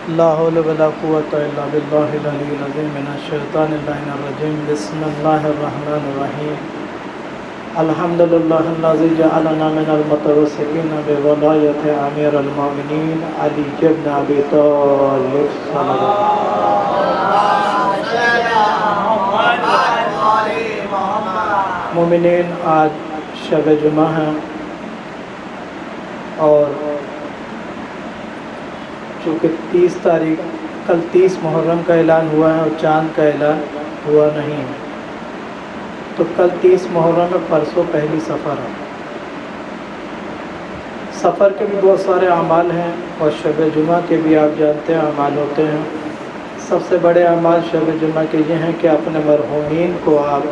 لا حول ولا قوة إلا بالله العلي العظيم من الشيطان اللعين الرجيم بسم الله الرحمن الرحيم الحمد لله الذي جعلنا من المتوسطين بولاية أمير المؤمنين علي بن أبي طالب صلى الله مومنین، آج شب جمعہ ہے اور چونکہ 30 تاریخ کل 30 محرم کا اعلان ہوا ہے اور چاند کا اعلان ہوا نہیں ہے، تو کل 30 محرم میں پرسوں پہلی سفر ہے۔ سفر کے بھی بہت سارے اعمال ہیں اور شب جمعہ کے بھی آپ جانتے ہیں اعمال ہوتے ہیں۔ سب سے بڑے اعمال شب جمعہ کے یہ ہیں کہ اپنے مرحومین کو آپ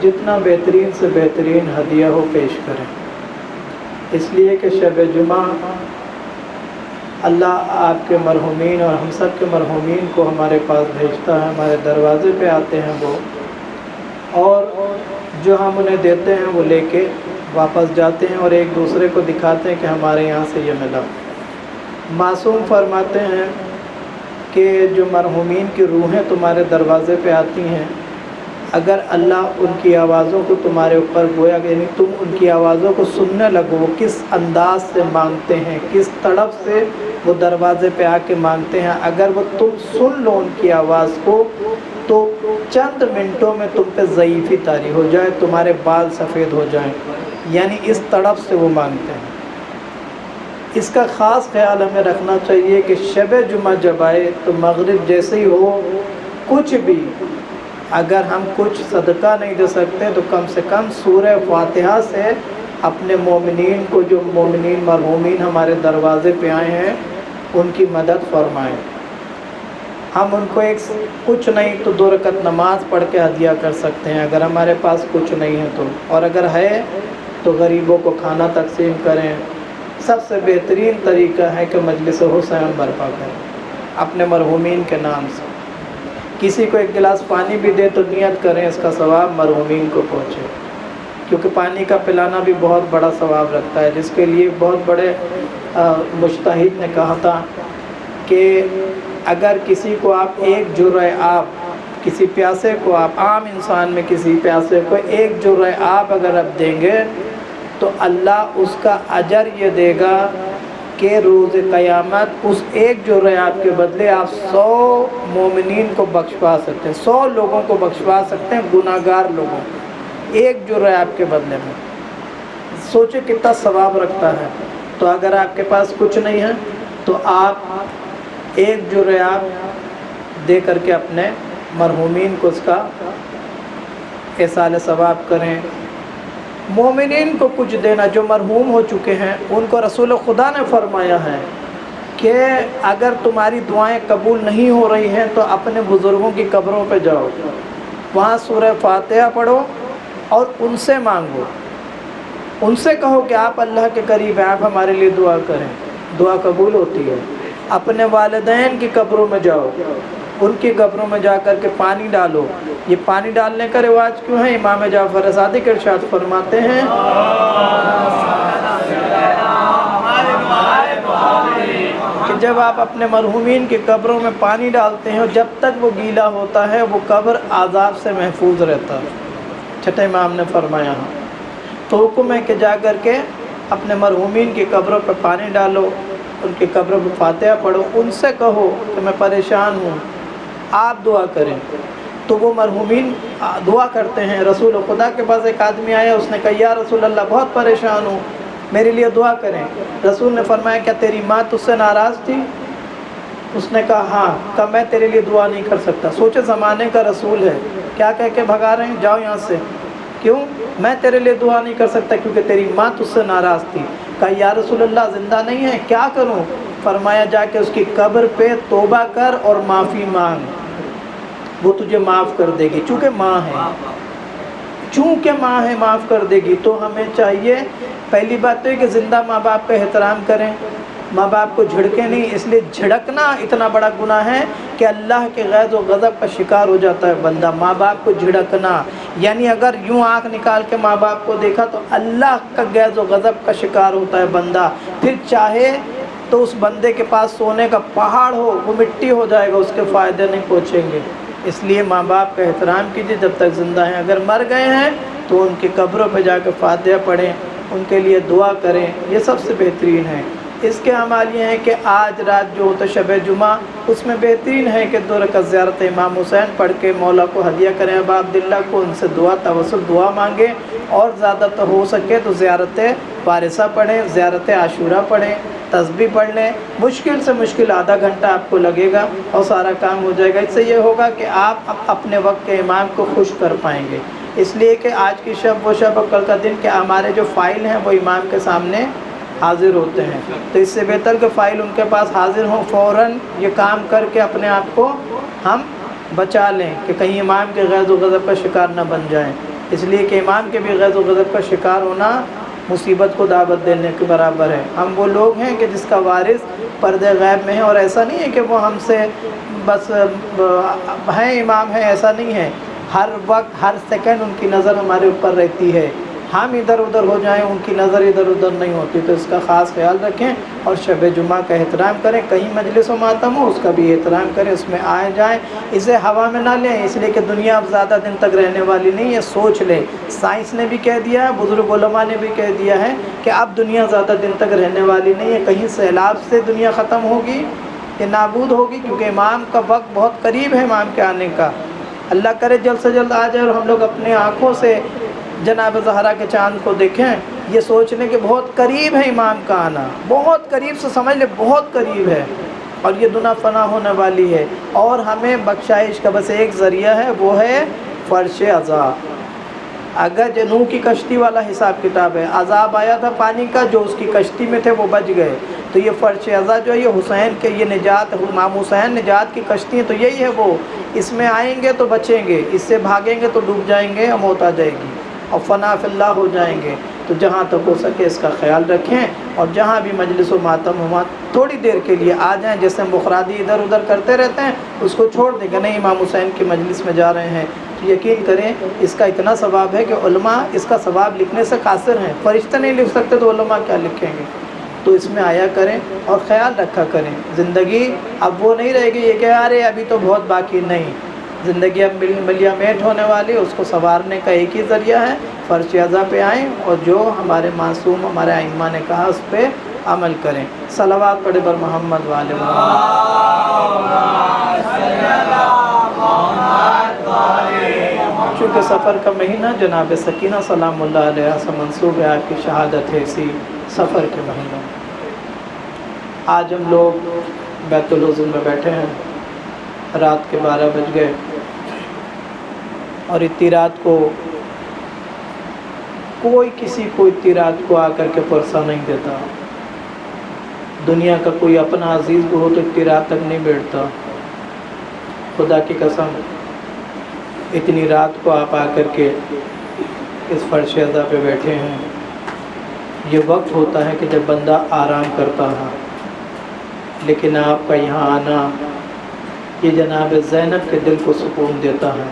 جتنا بہترین سے بہترین ہدیہ ہو پیش کریں، اس لیے کہ شب جمعہ اللہ آپ کے مرحومین اور ہم سب کے مرحومین کو ہمارے پاس بھیجتا ہے، ہمارے دروازے پہ آتے ہیں وہ، اور جو ہم انہیں دیتے ہیں وہ لے کے واپس جاتے ہیں اور ایک دوسرے کو دکھاتے ہیں کہ ہمارے یہاں سے یہ ملا۔ معصوم فرماتے ہیں کہ جو مرحومین کی روحیں تمہارے دروازے پہ آتی ہیں، اگر اللہ ان کی آوازوں کو تمہارے اوپر گویا کہ یعنی تم ان کی آوازوں کو سننے لگو، وہ کس انداز سے مانگتے ہیں، کس تڑپ سے وہ دروازے پہ آ کے مانگتے ہیں، اگر وہ تم سن لو ان کی آواز کو تو چند منٹوں میں تم پہ ضعیفی طاری ہو جائے، تمہارے بال سفید ہو جائیں، یعنی اس تڑپ سے وہ مانگتے ہیں۔ اس کا خاص خیال ہمیں رکھنا چاہیے کہ شب جمعہ جب آئے تو مغرب جیسے ہی ہو، کچھ بھی اگر ہم کچھ صدقہ نہیں دے سکتے تو کم سے کم سورہ فاتحہ سے اپنے مومنین کو، جو مومنین مرحومین ہمارے دروازے پہ آئے ہیں، ان کی مدد فرمائیں۔ ہم ان کو کچھ نہیں تو 2 رکعت نماز پڑھ کے ہدیہ کر سکتے ہیں اگر ہمارے پاس کچھ نہیں ہے تو، اور اگر ہے تو غریبوں کو کھانا تقسیم کریں۔ سب سے بہترین طریقہ ہے کہ مجلس حسین برپا کریں اپنے مرحومین کے نام سے۔ کسی کو 1 گلاس پانی بھی دے تو نیت کریں اس کا ثواب مرحومین کو پہنچے، کیونکہ پانی کا پلانا بھی بہت بڑا ثواب رکھتا ہے، جس کے لیے بہت بڑے مجتہد نے کہا تھا کہ اگر کسی کو آپ 1 جرعہ آب، کسی پیاسے کو آپ، عام انسان میں کسی پیاسے کو 1 جرعہ آب اگر آپ دیں گے تو اللہ اس کا اجر یہ دے گا کہ روز قیامت اس 1 جرعہ آب کے بدلے آپ 100 مومنین کو بخشوا سکتے ہیں، 100 لوگوں کو بخشوا سکتے ہیں، گناہ گار لوگوں، 1 جرعہ آب کے بدلے میں۔ سوچے کتنا ثواب رکھتا ہے۔ تو اگر آپ کے پاس کچھ نہیں ہے تو آپ 1 جرعہ آب دے کر کے اپنے مرحومین کو اس کا ایصال ثواب کریں۔ مومنین کو کچھ دینا، جو مرحوم ہو چکے ہیں ان کو رسول خدا نے فرمایا ہے کہ اگر تمہاری دعائیں قبول نہیں ہو رہی ہیں تو اپنے بزرگوں کی قبروں پہ جاؤ، وہاں سورہ فاتحہ پڑھو اور ان سے مانگو، ان سے کہو کہ آپ اللہ کے قریب ہیں، آپ ہمارے لیے دعا کریں، دعا قبول ہوتی ہے۔ اپنے والدین کی قبروں میں جاؤ، ان کی قبروں میں جا کر کے پانی ڈالو۔ یہ پانی ڈالنے کا رواج کیوں ہے؟ امام جعفر صادق ارشاد فرماتے ہیں کہ جب آپ اپنے مرحومین کی قبروں میں پانی ڈالتے ہیں، جب تک وہ گیلا ہوتا ہے وہ قبر عذاب سے محفوظ رہتا ہے، چھٹے امام نے فرمایا ہے۔ تو حکم ہے کہ جا کر کے اپنے مرحومین کی قبروں پہ پانی ڈالو، ان کی قبروں پہ فاتحہ پڑھو، ان سے کہو کہ میں پریشان ہوں، آپ دعا کریں۔ تو وہ مرحومین دعا کرتے ہیں۔ رسول خدا کے پاس ایک آدمی آیا، اس نے کہا یا رسول اللہ بہت پریشان ہوں، میرے لیے دعا کریں۔ رسول نے فرمایا کیا تیری ماں تجھ سے ناراض تھی؟ اس نے کہا ہاں۔ کہا میں تیرے لیے دعا نہیں کر سکتا۔ سوچے زمانے کا رسول ہے، کیا کہہ کے بھگا رہے ہیں، جاؤ یہاں سے۔ کیوں؟ میں تیرے لیے دعا نہیں کر سکتا کیونکہ تیری ماں تجھ سے ناراض تھی۔ کہا یا رسول اللہ زندہ نہیں ہے، کیا کروں؟ فرمایا جا کے اس کی قبر پہ توبہ کر اور معافی مانگ، وہ تجھے معاف کر دے گی، چونکہ ماں ہے، معاف کر دے گی۔ تو ہمیں چاہیے پہلی بات تو یہ کہ زندہ ماں باپ کا احترام کریں، ماں باپ کو جھڑکیں نہیں، اس لیے جھڑکنا اتنا بڑا گناہ ہے کہ اللہ کے غیظ و غضب کا شکار ہو جاتا ہے بندہ۔ ماں باپ کو جھڑکنا یعنی اگر یوں آنکھ نکال کے ماں باپ کو دیکھا تو اللہ کا غیظ و غضب کا شکار ہوتا ہے بندہ، پھر چاہے تو اس بندے کے پاس سونے کا پہاڑ ہو وہ مٹی ہو جائے گا، اس کے فائدے نہیں پہنچیں گے۔ اس لیے ماں باپ کا احترام کیجیے جب تک زندہ ہیں، اگر مر گئے ہیں تو ان کی قبروں پہ جا کے فاتحہ پڑھیں، ان کے لیے دعا کریں، یہ سب سے بہترین ہے۔ اس کے اعمال یہ ہیں کہ آج رات جو ہوتا ہے شب جمعہ، اس میں بہترین ہے کہ 2 رکعت زیارت امام حسین پڑھ کے مولا کو ہدیہ کریں، ابا عبداللہ کو، ان سے دعا توسل دعا مانگیں، اور زیادہ تو ہو سکے تو زیارت وارثہ پڑھیں، زیارت عاشورہ پڑھیں، تسبیح پڑھ لیں۔ مشکل سے مشکل آدھا گھنٹہ آپ کو لگے گا اور سارا کام ہو جائے گا۔ اس سے یہ ہوگا کہ آپ اپنے وقت کے امام کو خوش کر پائیں گے، اس لیے کہ آج کی شب وہ شب اور کل کا دن کہ ہمارے جو فائل ہیں وہ امام کے سامنے حاضر ہوتے ہیں، تو اس سے بہتر کہ فائل ان کے پاس حاضر ہوں، فوراً یہ کام کر کے اپنے آپ کو ہم بچا لیں کہ کہیں امام کے غیظ و غضب کا شکار نہ بن جائیں۔ اس لیے کہ امام کے بھی غیظ و غضب کا شکار ہونا مصیبت کو دعوت دینے کے برابر ہے۔ ہم وہ لوگ ہیں کہ جس کا وارث پردے غیب میں ہے، اور ایسا نہیں ہے کہ وہ ہم سے بس ہیں امام ہیں، ایسا نہیں ہے، ہر وقت ہر سیکنڈ ان کی نظر ہمارے اوپر رہتی ہے، ہم ادھر ادھر ہو جائیں ان کی نظر ادھر ادھر نہیں ہوتی، تو اس کا خاص خیال رکھیں اور شب جمعہ کا احترام کریں۔ کہیں مجلس و ماتم ہو اس کا بھی احترام کریں، اس میں آئے جائیں، اسے ہوا میں نہ لیں، اس لیے کہ دنیا اب زیادہ دن تک رہنے والی نہیں ہے۔ سوچ لیں، سائنس نے بھی کہہ دیا ہے، بزرگ علماء نے بھی کہہ دیا ہے کہ اب دنیا زیادہ دن تک رہنے والی نہیں ہے، کہیں سیلاب سے دنیا ختم ہوگی یا نابود ہوگی، کیونکہ امام کا وقت بہت قریب ہے امام کے آنے کا۔ اللہ کرے جلد سے جلد آ جائے اور ہم لوگ اپنے آنکھوں سے جناب زہرا کے چاند کو دیکھیں، یہ سوچنے کہ بہت قریب ہے امام کا آنا، بہت قریب سے سمجھ لیں، بہت قریب ہے، اور یہ دنیا فنا ہونے والی ہے، اور ہمیں بخشائش کا بس ایک ذریعہ ہے، وہ ہے فرش عذاب۔ اگر نوح کی کشتی والا حساب کتاب ہے، عذاب آیا تھا پانی کا، جو اس کی کشتی میں تھے وہ بچ گئے، تو یہ فرش عذاب جو ہے یہ حسین کے، یہ نجات، امام حسین نجات کی کشتی ہے، تو یہی ہے وہ، اس میں آئیں گے تو بچیں گے، اس سے بھاگیں گے تو ڈوب جائیں گے، موت آ جائے گی اور فنا فی اللہ ہو جائیں گے۔ تو جہاں تک ہو سکے اس کا خیال رکھیں، اور جہاں بھی مجلس و ماتم ہوا تھوڑی دیر کے لیے آ جائیں، جیسے ہم بخرادی ادھر ادھر کرتے رہتے ہیں، اس کو چھوڑ دیں کہ نہیں امام حسین کی مجلس میں جا رہے ہیں، تو یقین کریں اس کا اتنا ثواب ہے کہ علماء اس کا ثواب لکھنے سے قاصر ہیں، فرشتے نہیں لکھ سکتے تو علماء کیا لکھیں گے، تو اس میں آیا کریں اور خیال رکھا کریں۔ زندگی اب وہ نہیں رہے گی یہ کہ ارے ابھی تو بہت باقی، نہیں، زندگی اب ملیا میٹ ہونے والی، اس کو سنوارنے کا ایک ہی ذریعہ ہے، فرش عزا پہ آئیں اور جو ہمارے معصوم ہمارے ائمہ نے کہا اس پہ عمل کریں۔ صلوات پڑھے بر محمد وآل محمد۔ چونکہ سفر کا مہینہ جناب سکینہ سلام اللہ علیہ سے منسوب ہے، آپ کی شہادت ہے اسی سفر کے مہینہ۔ آج ہم لوگ بیت العزم میں بیٹھے ہیں، رات کے 12 بج گئے، اور اتنی رات کو کوئی کسی کو اتنی رات کو آ کر کے پرسہ نہیں دیتا، دنیا کا کوئی اپنا عزیز بھی ہو تو اتنی رات تک نہیں بیٹھتا۔ خدا کی قسم اتنی رات کو آپ آ کر کے اس فرش عزا پہ بیٹھے ہیں، یہ وقت ہوتا ہے کہ جب بندہ آرام کرتا ہے، لیکن آپ کا یہاں آنا یہ جناب زینب کے دل کو سکون دیتا ہے۔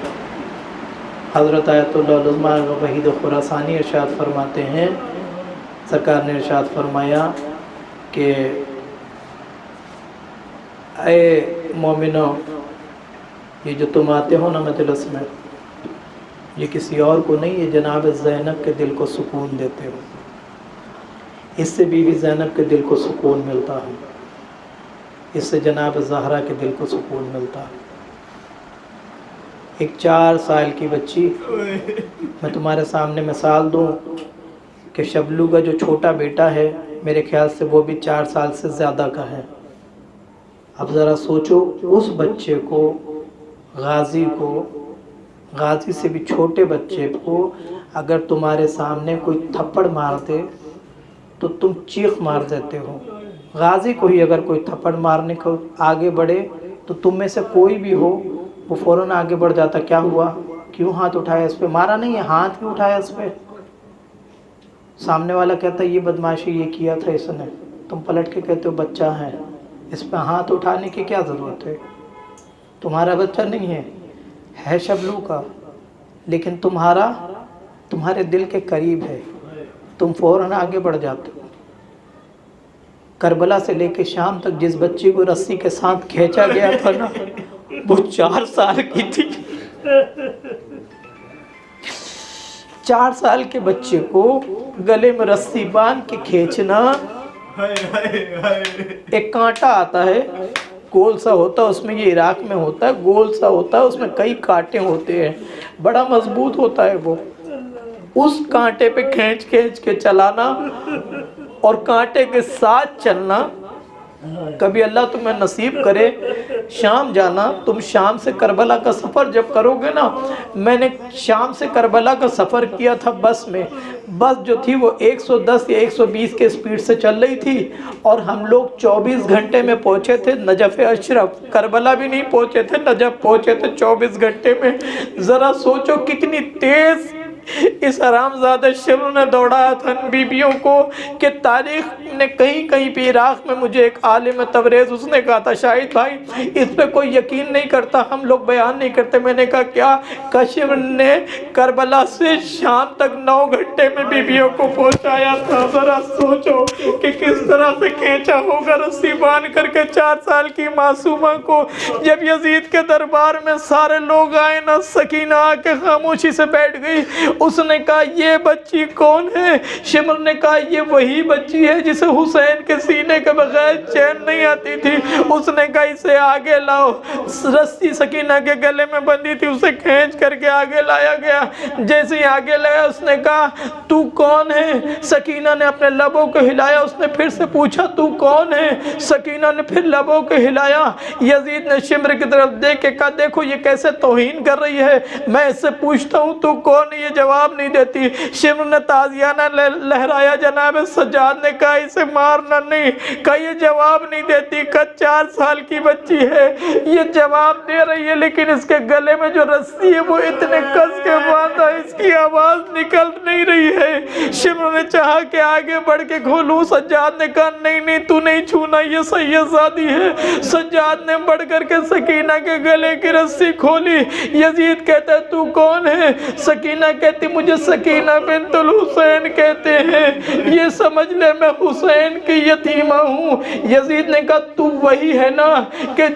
حضرت آیت اللہ العظمیٰ وحید خراسانی ارشاد فرماتے ہیں، سرکار نے ارشاد فرمایا کہ اے مومنو، یہ جو تم آتے ہو نا مجلس میں، یہ کسی اور کو نہیں، یہ جناب زینب کے دل کو سکون دیتے ہو، اس سے بی بی زینب کے دل کو سکون ملتا ہے، اس سے جناب زہرا کے دل کو سکون ملتا ہے۔ ایک 4 سال کی بچی، میں تمہارے سامنے مثال دوں کہ شبلو کا جو چھوٹا بیٹا ہے میرے خیال سے وہ بھی 4 سال سے زیادہ کا ہے۔ اب ذرا سوچو اس بچے کو، غازی کو، غازی سے بھی چھوٹے بچے کو اگر تمہارے سامنے کوئی تھپڑ مار دے تو تم چیخ مار دیتے ہو، غازی کو ہی اگر کوئی تھپڑ مارنے کو آگے بڑھے تو تم میں سے کوئی بھی ہو وہ فوراً آگے بڑھ جاتا، کیا ہوا، کیوں ہاتھ اٹھایا اس پہ، مارا نہیں ہے، ہاتھ کیوں اٹھایا اس پہ؟ سامنے والا کہتا ہے یہ بدماشی یہ کیا تھا اس نے، تم پلٹ کے کہتے ہو بچہ ہے، اس پہ ہاتھ اٹھانے کی کیا ضرورت ہے؟ تمہارا بچہ نہیں ہے شبلو کا، لیکن تمہارے دل کے قریب ہے، تم فوراً آگے بڑھ جاتے ہو۔ کربلا سے لے کے شام تک جس بچی کو رسی کے ساتھ کھینچا گیا تھا نا، وہ 4 سال کی تھی۔ 4 سال کے بچے کو گلے میں رسی باندھ کے کھینچنا، ایک کانٹا آتا ہے گول سا ہوتا ہے، اس میں یہ عراق میں ہوتا ہے، گول سا ہوتا ہے، اس میں کئی کانٹے ہوتے ہیں، بڑا مضبوط ہوتا ہے وہ، اس کانٹے پہ کھینچ کے چلانا اور کانٹے کے ساتھ چلنا۔ کبھی اللہ تمہیں نصیب کرے شام جانا، تم شام سے کربلا کا سفر جب کرو گے نا، میں نے شام سے کربلا کا سفر کیا تھا بس میں، بس جو تھی وہ 110 یا 120 کے سپیڈ سے چل رہی تھی، اور ہم لوگ 24 گھنٹے میں پہنچے تھے نجف اشرف، کربلا بھی نہیں پہنچے تھے، نجف پہنچے تھے 24 گھنٹے میں۔ ذرا سوچو کتنی تیز اس حرامزادہ شمر نے دوڑایا تھا ان بیبیوں کو، کہ تاریخ نے کہیں پہ عراق میں مجھے ایک عالم تبریز اس نے کہا تھا، شاہد بھائی اس پہ کوئی یقین نہیں کرتا، ہم لوگ بیان نہیں کرتے۔ میں نے کہا کیا؟ شمر نے کربلا سے شام تک 9 گھنٹے میں بیبیوں کو پہنچایا تھا۔ ذرا سوچو کہ کس طرح سے کھینچا ہوگا رسی باندھ کر کے 4 سال کی معصومہ کو۔ جب یزید کے دربار میں سارے لوگ آئے نا، سکینہ آ کے خاموشی سے بیٹھ گئی۔ اس نے کہا یہ بچی کون ہے؟ شمر نے کہا یہ وہی بچی ہے جسے حسین کے سینے کے بغیر چین نہیں آتی تھی۔ اس نے کہا اسے آگے لاؤ۔ رسی سکینہ کے گلے میں بندھی تھی، اسے کھینچ کر کے آگے لایا گیا۔ جیسے ہی آگے لایا اس نے کہا تو کون ہے؟ سکینہ نے اپنے لبوں کو ہلایا۔ اس نے پھر سے پوچھا تو کون ہے؟ سکینہ نے پھر لبوں کو ہلایا۔ یزید نے شمر کی طرف دیکھ کے کہا دیکھو یہ کیسے توہین کر رہی ہے، میں اس سے پوچھتا ہوں تو کون ہے، یہ جواب نہیں دیتی۔ شمر نے تازیانہ لہرایا، جناب سجاد نے کہا اسے مارنا نہیں، کہا یہ جواب نہیں دیتی، کہا 4 سال کی بچی ہے، یہ جواب دے رہی ہے لیکن اس کے گلے میں جو رسی ہے وہ اتنے کس کے باندھا، اس کی آواز نکل نہیں رہی ہے۔ شمر نے چاہا کہ آگے بڑھ کے کھولوں، سجاد نے کہا نہیں تو نہیں چھونا، یہ سید زادی ہے۔ سجاد نے بڑھ کر کے سکینہ کے گلے کی رسی کھولی۔ یزید کہتا ہے تو کون ہے؟ سکینہ کہتی مجھے سکینہ بنت الحسین کہتے ہیں، یہ سمجھ لے میں حسین کی یتیمہ ہوں۔ یزید نے کہا تو وہی ہے نا کہ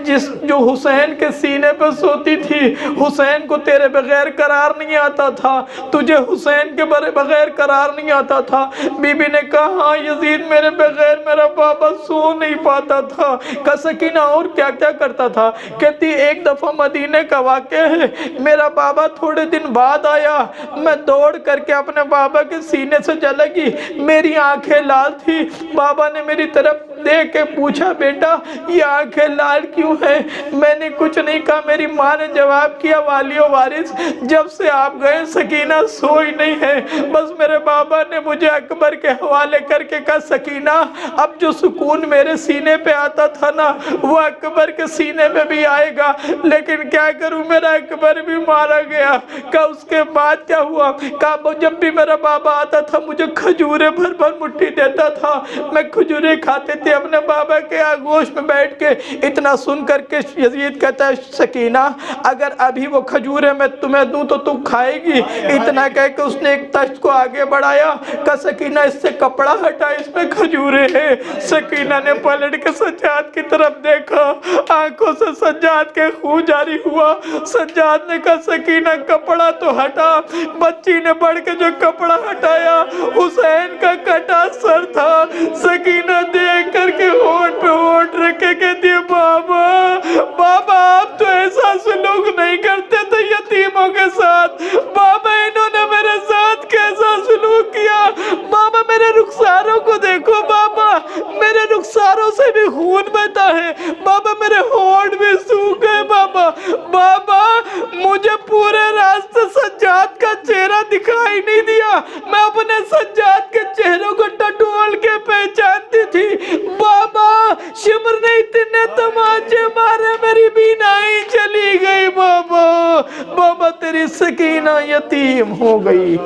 جو حسین کے سینے پہ سوتی تھی، حسین کو تیرے بغیر قرار نہیں آتا تھا، تجھے حسین کے بغیر قرار نہیں آتا تھا۔ بی بی نے کہا ہاں یزید میرے بغیر میرا بابا سو نہیں پاتا تھا۔ کہا سکینہ اور کیا کیا کرتا تھا؟ کہتی ایک دفعہ مدینے کا واقعہ ہے، میرا بابا تھوڑے دن بعد آیا، میں دوڑ کر کے اپنے بابا کے سینے سے جا لگی، میری آنکھیں لال تھی، بابا نے میری طرف دیکھ کے پوچھا بیٹا یہ آنکھیں لال کیوں ہیں؟ میں نے کچھ نہیں کہا، میری ماں نے جواب کیا والی و وارث جب سے آپ گئے سکینہ سوئی نہیں ہے، بس میرے بابا نے مجھے اکبر کے حوالے کر کے کہا سکینہ اب جو سکون میرے سینے پہ آتا تھا نا وہ اکبر کے سینے پہ بھی آئے گا، لیکن کیا کروں میرا اکبر بھی مارا گیا۔ کہا اس کے بعد کیا ہوا؟ کہا جب بھی میرا بابا آتا تھا مجھے کھجورے بھر بھر مٹھی دیتا تھا، میں کھجورے کھاتے تھے اپنے بابا کے آغوش میں بیٹھ کے۔ اتنا سن کر کے یزید کہتا ہے سکینہ اگر ابھی وہ کھجورے میں تمہیں دوں تو تم کھائے گی؟ اتنا کہہ کے اس نے ایک تشت کو آگے بڑھایا، کہا سکینہ اس سے کپڑا ہٹا اس میں کھجورے ہیں۔ سکینہ نے پلٹ کے سجاد کی طرف دیکھا، آنکھوں سے سجاد کے خون جاری ہوا۔ سجاد نے کہا سکینہ کپڑا تو ہٹا۔ بچی نے بڑھ کے جو کپڑا ہٹایا حسین کا کٹا سر تھا۔ سکینہ دیکھ کر کے ہونٹ پہ ہونٹ رکھے کہتی ہے بابا بابا آپ تو ایسا سلوک نہیں کرتے تھے یتیموں کے ساتھ، بابا انہوں نے میرے ساتھ کیسا سلوک کیا، بابا میرے رخساروں کو دیکھو، بابا میرے رخساروں سے بھی خون بہتا ہے، بابا میرے ہونٹ بھی سوکھ گئے، بابا بابا مجھے پورے راستے سجاد کا چہرہ دکھائی نہیں دیا، میں اپنے سجاد کے چہروں کو ٹٹول کے پہچانتی تھی، بابا شمر نے اتنے تماچے مارے میری بینائی چلی گئی، بابا بابا تیری سکینہ یتیم ہو گئی۔